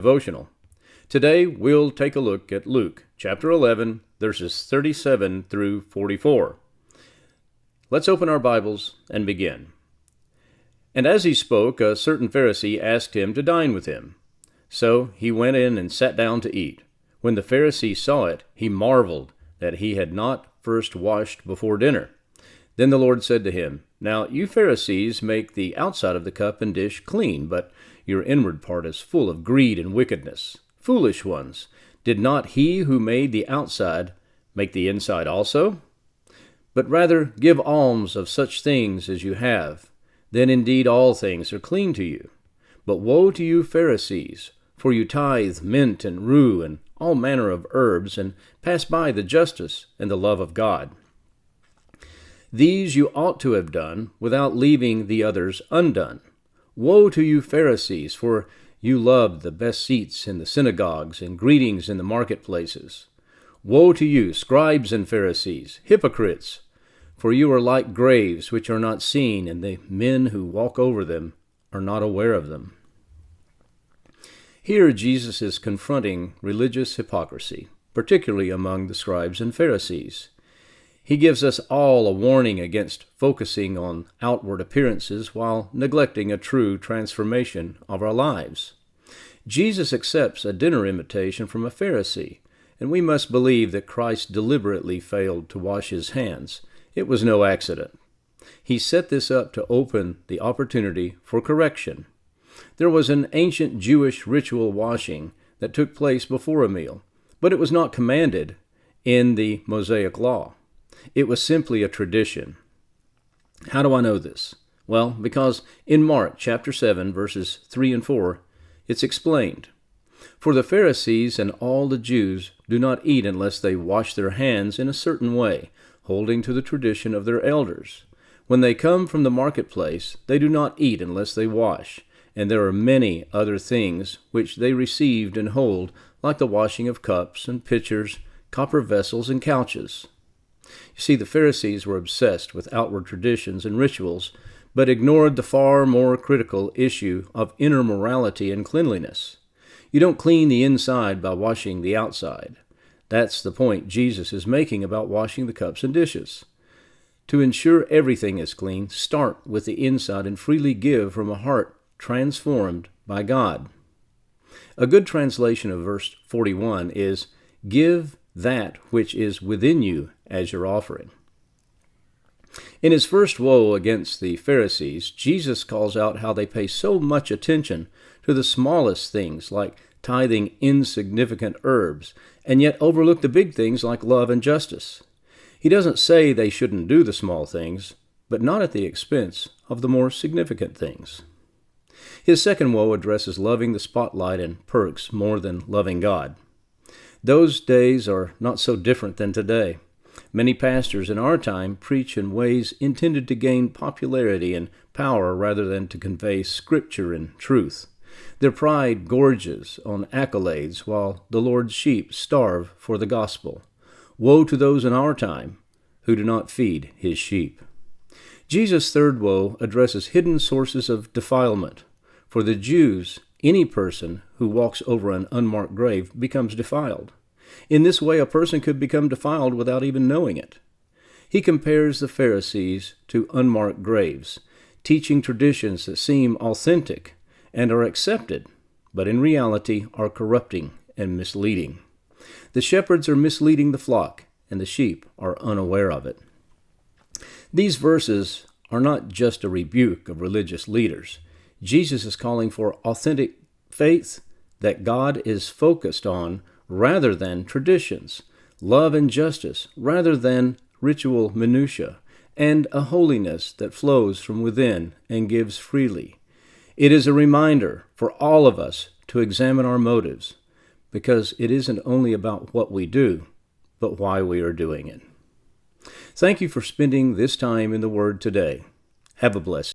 Devotional. Today we'll take a look at Luke chapter 11, verses 37 through 44. Let's open our Bibles and begin. And as he spoke, a certain Pharisee asked him to dine with him. So he went in and sat down to eat. When the Pharisee saw it, he marveled that he had not first washed before dinner. Then the Lord said to him, Now you Pharisees make the outside of the cup and dish clean, but your inward part is full of greed and wickedness. Foolish ones, did not he who made the outside make the inside also? But rather give alms of such things as you have. Then indeed all things are clean to you. But woe to you Pharisees, for you tithe mint and rue and all manner of herbs, and pass by the justice and the love of God. These you ought to have done without leaving the others undone. Woe to you Pharisees, for you love the best seats in the synagogues and greetings in the marketplaces. Woe to you, scribes and Pharisees, hypocrites, for you are like graves which are not seen, and the men who walk over them are not aware of them. Here Jesus is confronting religious hypocrisy, particularly among the scribes and Pharisees. He gives us all a warning against focusing on outward appearances while neglecting a true transformation of our lives. Jesus accepts a dinner invitation from a Pharisee, and we must believe that Christ deliberately failed to wash his hands. It was no accident. He set this up to open the opportunity for correction. There was an ancient Jewish ritual washing that took place before a meal, but it was not commanded in the Mosaic Law. It was simply a tradition. How do I know this? Well, because in Mark chapter 7, verses 3 and 4, it's explained. For the Pharisees and all the Jews do not eat unless they wash their hands in a certain way, holding to the tradition of their elders. When they come from the marketplace, they do not eat unless they wash, and there are many other things which they received and hold, like the washing of cups and pitchers, copper vessels and couches. You see, the Pharisees were obsessed with outward traditions and rituals, but ignored the far more critical issue of inner morality and cleanliness. You don't clean the inside by washing the outside. That's the point Jesus is making about washing the cups and dishes. To ensure everything is clean, start with the inside and freely give from a heart transformed by God. A good translation of verse 41 is, Give that which is within you as your offering. In his first woe against the Pharisees, Jesus calls out how they pay so much attention to the smallest things like tithing insignificant herbs, and yet overlook the big things like love and justice. He doesn't say they shouldn't do the small things, but not at the expense of the more significant things. His second woe addresses loving the spotlight and perks more than loving God. Those days are not so different than today. Many pastors in our time preach in ways intended to gain popularity and power rather than to convey scripture and truth. Their pride gorges on accolades while the Lord's sheep starve for the gospel. Woe to those in our time who do not feed his sheep. Jesus' third woe addresses hidden sources of defilement. For the Jews, any person who walks over an unmarked grave becomes defiled. In this way, a person could become defiled without even knowing it. He compares the Pharisees to unmarked graves, teaching traditions that seem authentic and are accepted, but in reality are corrupting and misleading. The shepherds are misleading the flock, and the sheep are unaware of it. These verses are not just a rebuke of religious leaders. Jesus is calling for authentic faith that God is focused on rather than traditions, love and justice rather than ritual minutiae, and a holiness that flows from within and gives freely. It is a reminder for all of us to examine our motives, because it isn't only about what we do, but why we are doing it. Thank you for spending this time in the Word today. Have a blessed day.